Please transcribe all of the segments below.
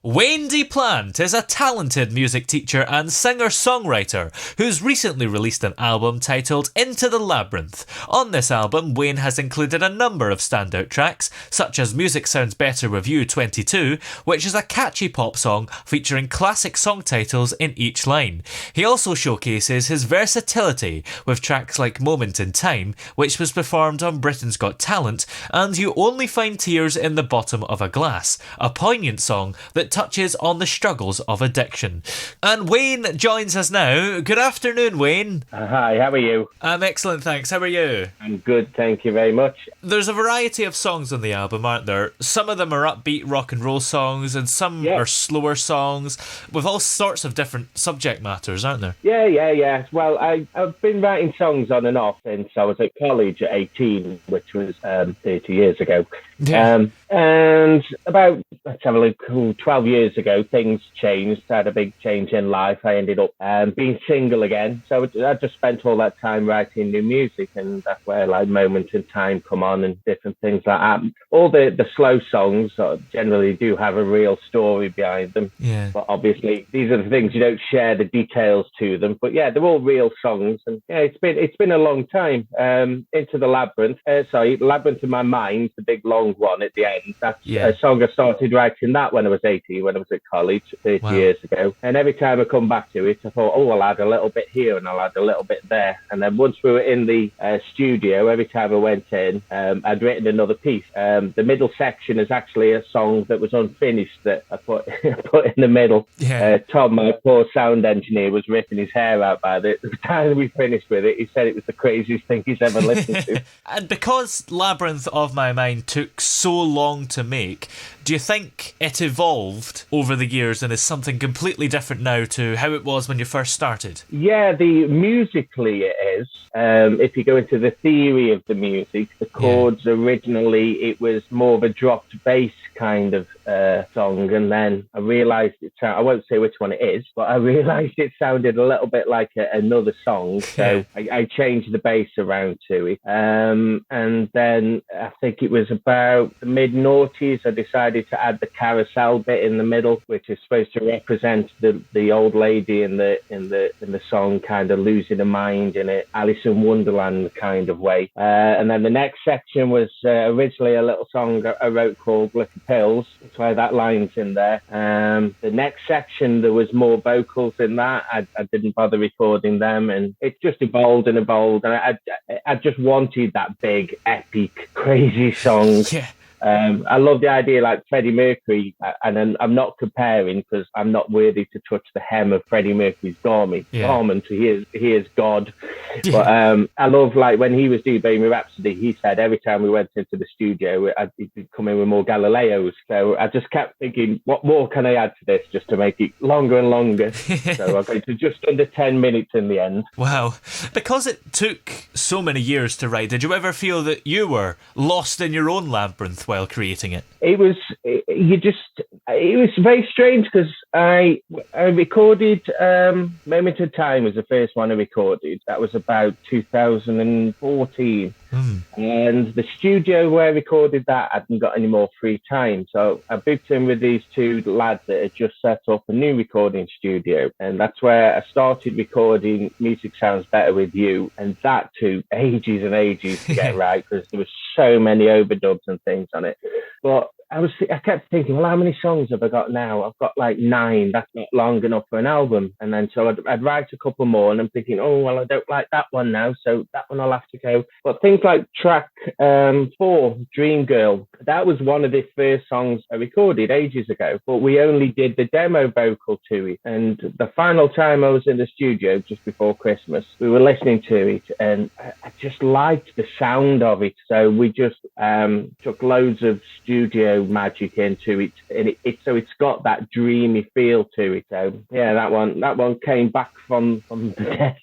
Wayne DePlant is a talented music teacher and singer-songwriter who's recently released an album titled Into the Labyrinth. On this album, Wayne has included a number of standout tracks, such as Music Sounds Better with You 22, which is a catchy pop song featuring classic song titles in each line. He also showcases his versatility with tracks like Moment in Time, which was performed on Britain's Got Talent, and You Only Find Tears in the Bottom of a Glass, a poignant song that touches on the struggles of addiction. And Wayne joins us now. Good afternoon, Wayne. Hi, how are you? I'm excellent, thanks. How are you? I'm good, thank you very much. There's a variety of songs on the album, aren't there? Some of them are upbeat rock and roll songs, and some are slower songs with all sorts of different subject matters, aren't there? Yeah. Well, I've been writing songs on and off since I was at college at 18, which was 30 years ago. Yeah. And about, let's have a look, 12 years ago, things changed. I had a big change in life. I ended up being single again. So I just spent all that time writing new music, and that's where like Moment in Time come on and different things like that. All the slow songs generally do have a real story behind them. Yeah. But obviously, these are the things you don't share the details to them. But yeah, they're all real songs. And yeah, it's been a long time. Into the Labyrinth. Labyrinth in My Mind, the big long one at the end. That's a song I started writing that when I was 18, when I was at college 30 years ago. And every time I come back to it, I thought, I'll add a little bit here and I'll add a little bit there. And then once we were in the studio, every time I went in, I'd written another piece. The middle section is actually a song that was unfinished that I put in the middle. Yeah. Tom, my poor sound engineer, was ripping his hair out by it. The time we finished with it, he said it was the craziest thing he's ever listened to. And because Labyrinth of My Mind took so long to make, do you think it evolved over the years and is something completely different now to how it was when you first started? Yeah, musically it is. If you go into the theory of the music, the chords originally, it was more of a dropped bass kind of song, and then I realised I won't say which one it is, but I realised it sounded a little bit like another song, so I changed the bass around to it. And then I think it was about the mid-noughties, I decided to add the carousel bit in the middle, which is supposed to represent the old lady in the song kind of losing her mind in an Alice in Wonderland kind of way. And then the next section was originally a little song I wrote called Little Pills. That's why that line's in there. The next section, there was more vocals in that. I didn't bother recording them, and it just evolved and evolved. And I just wanted that big, epic, crazy song. Yeah. I love the idea, like Freddie Mercury, and I'm not comparing because I'm not worthy to touch the hem of Freddie Mercury's garment. He is God. Yeah. But I love, like, when he was doing Bohemian Rhapsody, he said every time we went into the studio, he'd come in with more Galileos. So I just kept thinking, what more can I add to this just to make it longer and longer? So I got to just under 10 minutes in the end. Wow. Because it took so many years to write, did you ever feel that you were lost in your own labyrinth while creating it? It was very strange because I recorded Moment in Time was the first one I recorded. That was about 2014. And the studio where I recorded that hadn't got any more free time. So I booked in with these two lads that had just set up a new recording studio. And that's where I started recording Music Sounds Better with You. And that took ages and ages to get right because there was so many overdubs and things on it. But I kept thinking, well, how many songs have I got now? I've got like 9. That's not long enough for an album. And then so I'd write a couple more, and I'm thinking, oh, well, I don't like that one now, so that one I'll have to go. But things like track 4, Dream Girl, that was one of the first songs I recorded ages ago, but we only did the demo vocal to it. And the final time I was in the studio, just before Christmas, we were listening to it, and I just liked the sound of it. So we just took loads of studio magic into it, and it's got that dreamy feel to it. So yeah, that one came back from the death.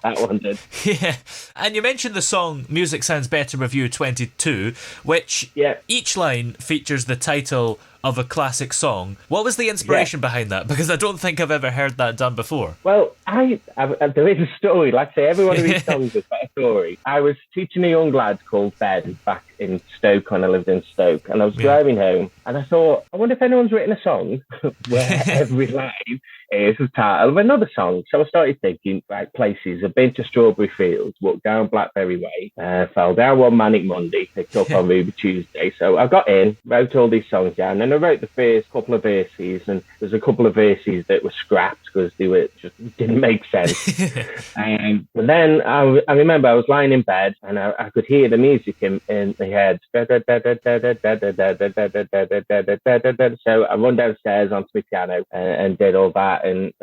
That one did. Yeah. And you mentioned the song Music Sounds Better with You 22, which each line features the title of a classic song. What was the inspiration behind that? Because I don't think I've ever heard that done before. Well, there is a story. Like I say, every one of these songs has got a story. I was teaching a young lad called Ben back in Stoke when I lived in Stoke, and I was driving home, and I thought, I wonder if anyone's written a song where every line is the title of another song. So I started thinking, right, places. I've been to Strawberry Fields, walked down Blackberry Way, fell down one Manic Monday, picked up on Ruby Tuesday. So I got in, wrote all these songs down, and I wrote the first couple of verses, and there's a couple of verses that were scrapped because they were just didn't make sense. But then I remember I was lying in bed, and I could hear the music in the head. So I run downstairs onto my piano and did all that. And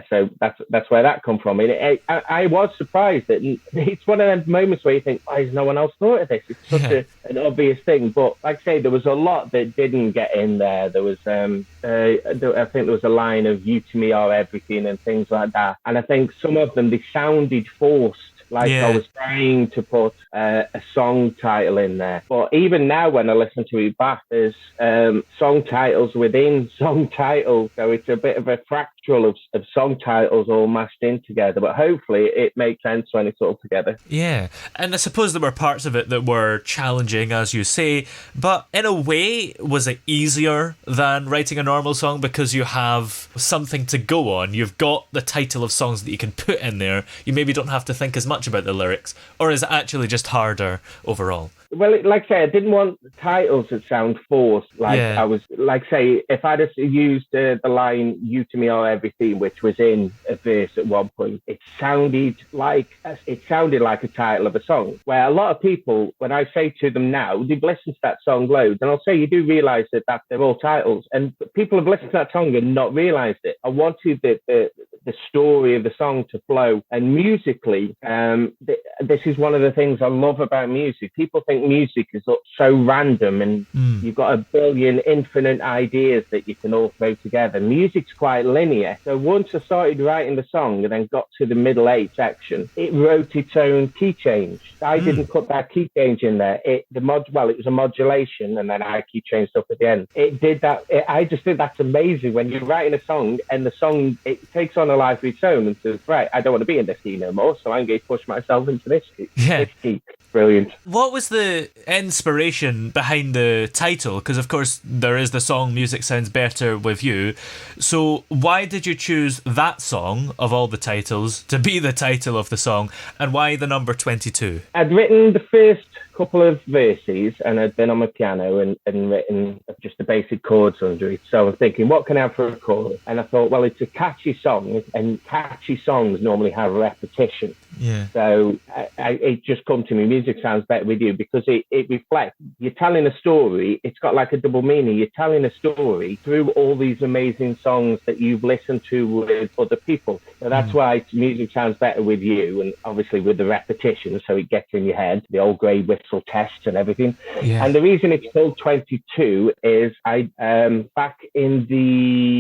so that's where that come from. And I was surprised that it's one of those moments where you think, why has no one else thought of this? It's such an obvious thing. But like I say, there was a lot that didn't get in there. There was, I think there was a line of "You to me are everything" and things like that. And I think some of them, they sounded forced. I was trying to put a song title in there. But even now, when I listen to it back, there's song titles within song titles. So it's a bit of a fractal of song titles all mashed in together. But hopefully it makes sense when it's all together. Yeah. And I suppose there were parts of it that were challenging, as you say. But in a way, was it easier than writing a normal song because you have something to go on? You've got the title of songs that you can put in there. You maybe don't have to think as much about the lyrics, or is it actually just harder overall? Well, like I say, I didn't want titles that sound forced. I was, say, if I'd have used the line "You to me are everything," which was in a verse at one point, it sounded like a title of a song. Where a lot of people, when I say to them now, they've listened to that song loads, and I'll say, you do realise that they're all titles, and people have listened to that song and not realised it. I wanted the story of the song to flow, and musically, this is one of the things I love about music. People think music is so random and you've got a billion infinite ideas that you can all throw together. Music's quite linear. So once I started writing the song and then got to the middle eight section, it wrote its own key change. I didn't put that key change in there. It was a modulation, and then I key changed up at the end. It did that. I just think that's amazing when you're writing a song and the song, it takes on a life of its own and says, right, I don't want to be in this key no more, so I'm going to push myself into this key. This key. Brilliant. What was the inspiration behind the title? Because, of course, there is the song Music Sounds Better With You. So why did you choose that song, of all the titles, to be the title of the song? And why the number 22? I'd written the first couple of verses, and I'd been on my piano and written just the basic chords under it. So I'm thinking, what can I have for a chord? And I thought, well, it's a catchy song, and catchy songs normally have repetition. Yeah. So it just come to me, Music Sounds Better With You, because it reflects, you're telling a story, it's got like a double meaning. You're telling a story through all these amazing songs that you've listened to with other people. So that's why Music Sounds Better With You, and obviously with the repetition, so it gets in your head, the old grey whistle test and everything. Yeah. And the reason it's called 22 is I back in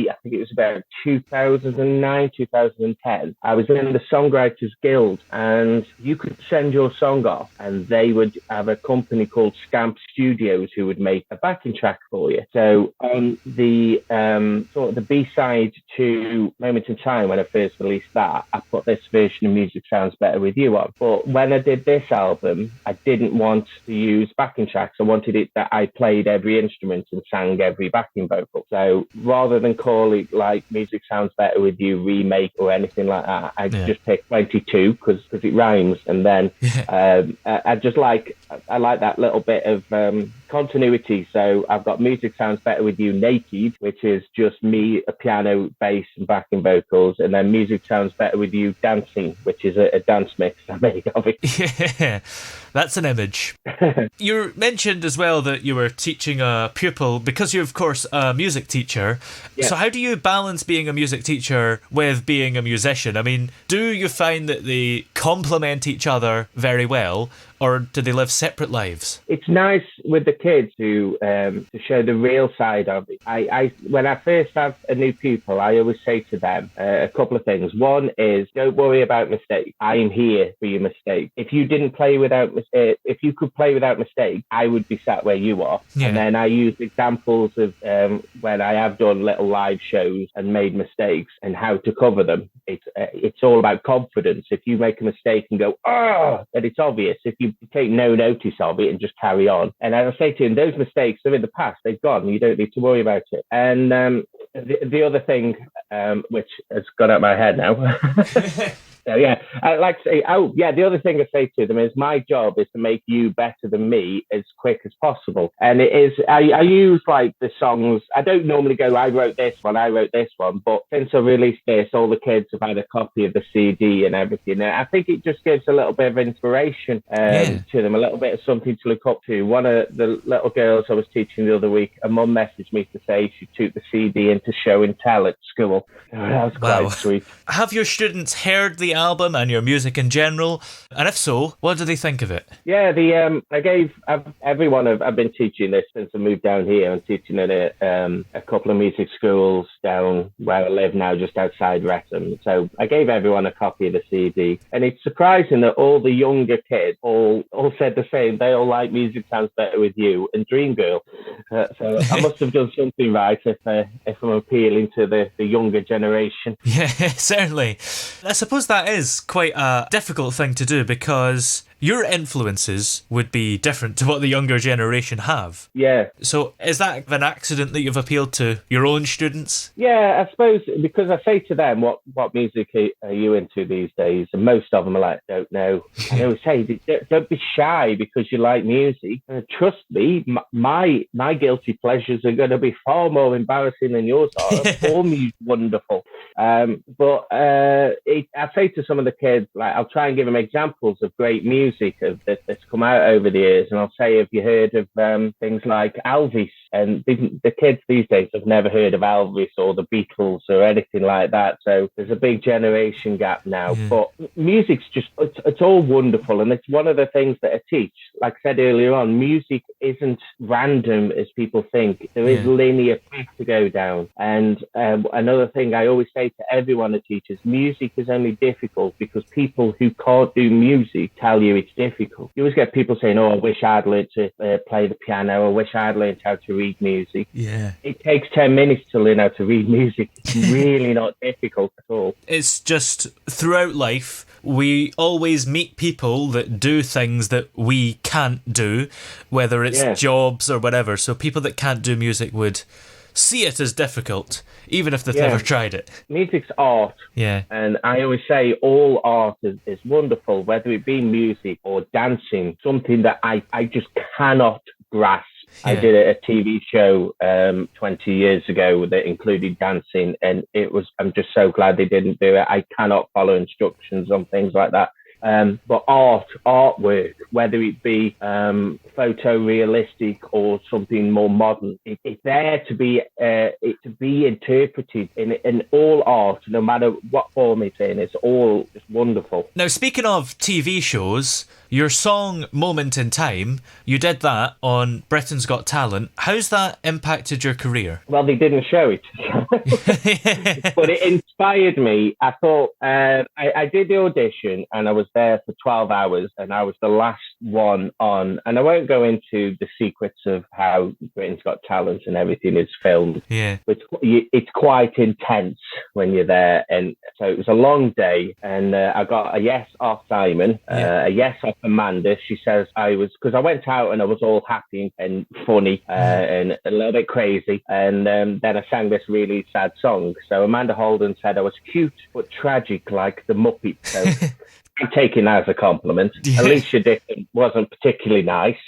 I think it was about 2009, 2010, I was in the Songwriters Guild, and you could send your song off and they would have a company called Scamp Studios who would make a backing track for you. So on the sort of the B-side to Moment in Time, when I first released that, I put this version of Music Sounds Better With You on. But when I did this album, I didn't want to use backing tracks. I wanted it that I played every instrument and sang every backing vocal. So rather than call it like Music Sounds Better With You remake or anything like that, I just picked 22 because it rhymes. And then I like that little bit of continuity. So I've got Music Sounds Better With You Naked, which is just me, a piano, bass and backing vocals, and then Music Sounds Better With You Dancing, which is a dance mix I made of it. Yeah, that's an image. You mentioned as well that you were teaching a pupil because you're, of course, a music teacher. Yeah. So how do you balance being a music teacher with being a musician? I mean, do you find that the complement each other very well, or do they live separate lives? It's nice with the kids to show the real side of it. When I first have a new pupil, I always say to them a couple of things. One is, don't worry about mistakes. I am here for your mistakes. If you didn't play without mistakes, if you could play without mistakes, I would be sat where you are. Yeah. And then I use examples of when I have done little live shows and made mistakes and how to cover them. It's all about confidence. If you make a mistake and go, oh, then it's obvious. If you take no notice of it and just carry on. And I say to him, those mistakes are in the past. They've gone. You don't need to worry about it. And the other thing, which has gone out my head now. So, yeah, I like to say, the other thing I say to them is my job is to make you better than me as quick as possible. And it is, I use like the songs. I don't normally go, I wrote this one. But since I released this, all the kids have had a copy of the CD and everything. And I think it just gives a little bit of inspiration to them, a little bit of something to look up to. One of the little girls I was teaching the other week, a mum messaged me to say she took the CD into show and tell at school. That was quite sweet. Have your students heard the album and your music in general? And if so, what do they think of it? Yeah, I've been teaching this since I moved down here. I'm teaching at a couple of music schools down where I live now, just outside Wrexham. So I gave everyone a copy of the CD. And it's surprising that all the younger kids all said the same. They all like Music Sounds Better With You and Dream Girl. So I must have done something right if I'm appealing to the younger generation. Yeah, certainly. I suppose that is quite a difficult thing to do because your influences would be different to what the younger generation have. Yeah. So is that an accident that you've appealed to your own students? Yeah, I suppose, because I say to them, what music are you into these days? And most of them are like, don't know. And I always say, don't be shy because you like music. Trust me, my guilty pleasures are going to be far more embarrassing than yours are. All music wonderful. But I say to some of the kids, like, I'll try and give them examples of great music that's come out over the years, and I'll say, have you heard of things like Elvis? And the kids these days have never heard of Elvis or the Beatles or anything like that. So there's a big generation gap now. Yeah. But music's just, it's all wonderful. And it's one of the things that I teach. Like I said earlier on, music isn't random as people think. There is linear path to go down. And another thing I always say to everyone I teach is music is only difficult because people who can't do music tell you it's difficult. You always get people saying, oh, I wish I'd learned to play the piano. I wish I'd learned how to read music. Yeah. It takes 10 minutes to learn how to read music. It's really not difficult at all. It's just throughout life, we always meet people that do things that we can't do, whether it's jobs or whatever. So people that can't do music would see it as difficult, even if they've never tried it. Music's art. Yeah. And I always say all art is wonderful, whether it be music or dancing, something that I just cannot grasp. Yeah. I did a TV show 20 years ago that included dancing, and I'm just so glad they didn't do it. I cannot follow instructions on things like that. But artwork, whether it be photorealistic or something more modern, it's there to be interpreted in all art, no matter what form it's in. It's all just wonderful. Now, speaking of TV shows, your song Moment in Time, you did that on Britain's Got Talent. How's that impacted your career? Well, they didn't show it. But it inspired me. I thought, I did the audition and I was there for 12 hours and I was the last one on. And I won't go into the secrets of how Britain's Got Talent and everything is filmed. Yeah. But it's quite intense when you're there. And so it was a long day, and I got a yes off Simon, a yes off Amanda. She says because I went out and I was all happy and funny and a little bit crazy. And then I sang this really sad song. So Amanda Holden said I was cute but tragic like the Muppets. So I'm taking that as a compliment. Yeah. Alicia Dixon wasn't particularly nice.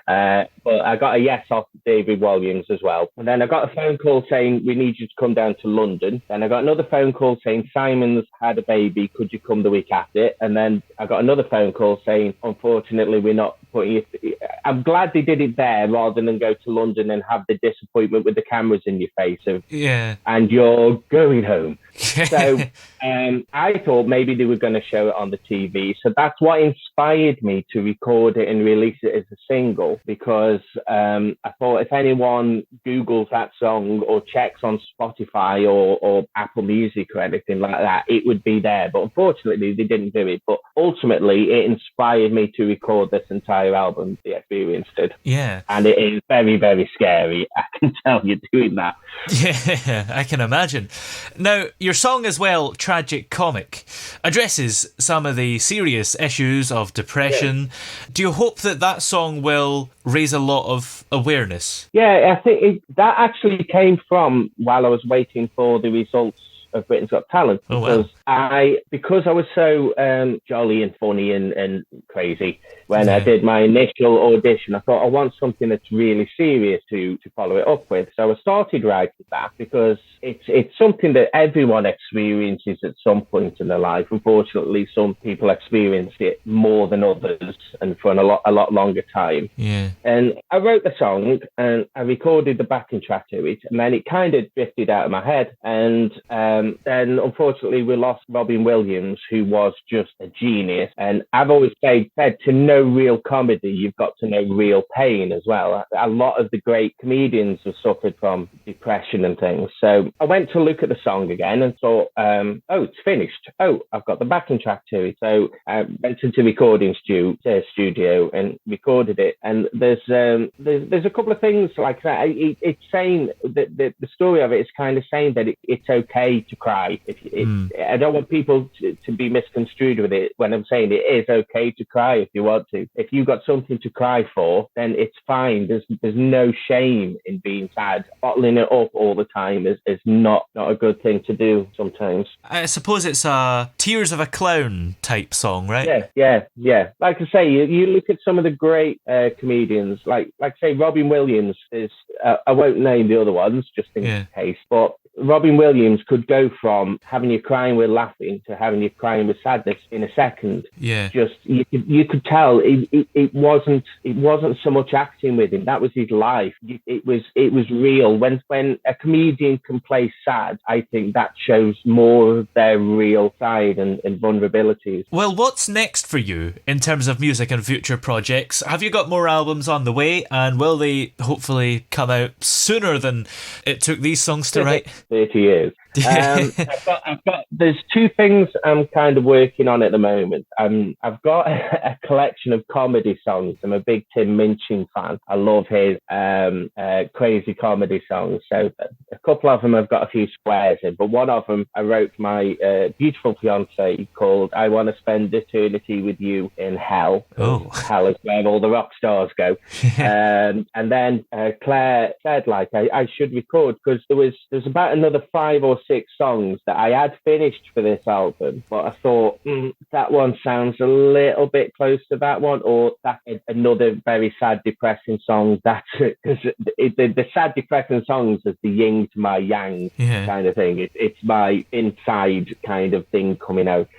But I got a yes off David Williams as well. And then I got a phone call saying, we need you to come down to London. Then I got another phone call saying, Simon's had a baby. Could you come the week after? And then I got another phone call saying, unfortunately, we're not putting you. I'm glad they did it there rather than go to London and have the disappointment with the cameras in your face of, and you're going home. So I thought maybe they were going to show it on the TV. So that's what inspired me to record it and release it as a single, because I thought if anyone Googles that song or checks on Spotify or Apple Music or anything like that, it would be there. But unfortunately, they didn't do it. But ultimately, it inspired me to record this entire album, The Experience did. Yeah. And it is very, very scary. I can tell you doing that. Yeah, I can imagine. Now, your song as well, Tragic Comic, addresses some of the serious issues of depression. Yeah. Do you hope that that song will raise a lot of awareness? Yeah, I think that actually came from while I was waiting for the results of Britain's Got Talent, because I was so jolly and funny and crazy when I did my initial audition. I thought I want something that's really serious to follow it up with. So I started writing that because it's something that everyone experiences at some point in their life. Unfortunately, some people experience it more than others and for a lot longer time. Yeah. And I wrote the song and I recorded the backing track to it, and then it kind of drifted out of my head. And then unfortunately we lost Robin Williams, who was just a genius. And I've always said to know real comedy, you've got to know real pain as well. A lot of the great comedians have suffered from depression and things. So I went to look at the song again and thought, oh, it's finished. Oh, I've got the backing track to it. So I went into the recording studio and recorded it. And there's a couple of things like that. It's saying that the story of it is kind of saying that it's okay to cry. I don't want people to be misconstrued with it when I'm saying it is okay to cry if you want to. If you've got something to cry for, then it's fine. There's no shame in being sad. Bottling it up all the time is not a good thing to do sometimes. I suppose it's a Tears of a Clown type song, right? Yeah. Like I say, you look at some of the great comedians, like say Robin Williams is. I won't name the other ones just in case, but Robin Williams could go from having you crying with laughing to having you crying with sadness in a second. Yeah. Just you could tell it wasn't so much acting with him. That was his life. It was real. When a comedian can play sad, I think that shows more of their real side and vulnerabilities. Well, what's next for you in terms of music and future projects? Have you got more albums on the way, and will they hopefully come out sooner than it took these songs to write? 30 years. There's two things I'm kind of working on at the moment. I've got a collection of comedy songs. I'm a big Tim Minchin fan. I love his crazy comedy songs. So a couple of them I've got a few squares in, but one of them I wrote for my beautiful fiancée called I Want to Spend Eternity With You in Hell. Oh. Hell is where all the rock stars go. And then Claire said I should record, because there's about another 5 or 6 songs that I had finished for this album, but I thought that one sounds a little bit close to that one, or that's another very sad, depressing song. That's because the sad, depressing songs is the yin to my yang kind of thing. It's my inside kind of thing coming out.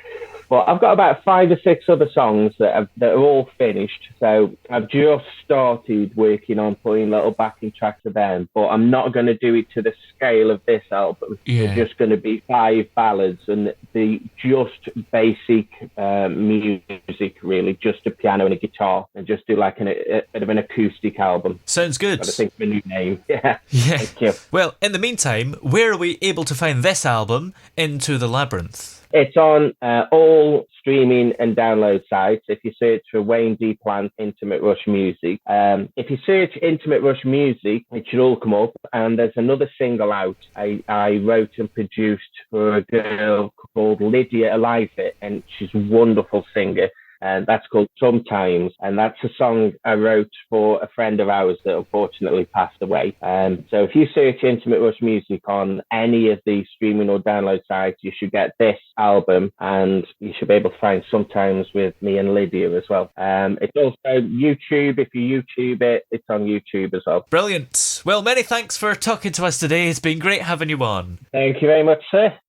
But I've got about 5 or 6 other songs that are all finished. So I've just started working on putting little backing tracks of them. But I'm not going to do it to the scale of this album. They're just going to be 5 ballads and the just basic music, really, just a piano and a guitar, and just do like a bit of an acoustic album. Sounds good. Got to think of a new name. Yeah. Thank you. Well, in the meantime, where are we able to find this album, Into the Labyrinth? It's on all streaming and download sites. If you search for Wayne D. Plant Intimate Rush Music, if you search Intimate Rush Music, it should all come up. And there's another single out I wrote and produced for a girl called Lydia Eliza, and she's a wonderful singer. and that's called Sometimes. And that's a song I wrote for a friend of ours that unfortunately passed away. So if you search Intimate Rush Music on any of the streaming or download sites, you should get this album, and you should be able to find Sometimes with me and Lydia as well. It's also YouTube. If you YouTube it, it's on YouTube as well. Brilliant. Well, many thanks for talking to us today. It's been great having you on. Thank you very much, sir.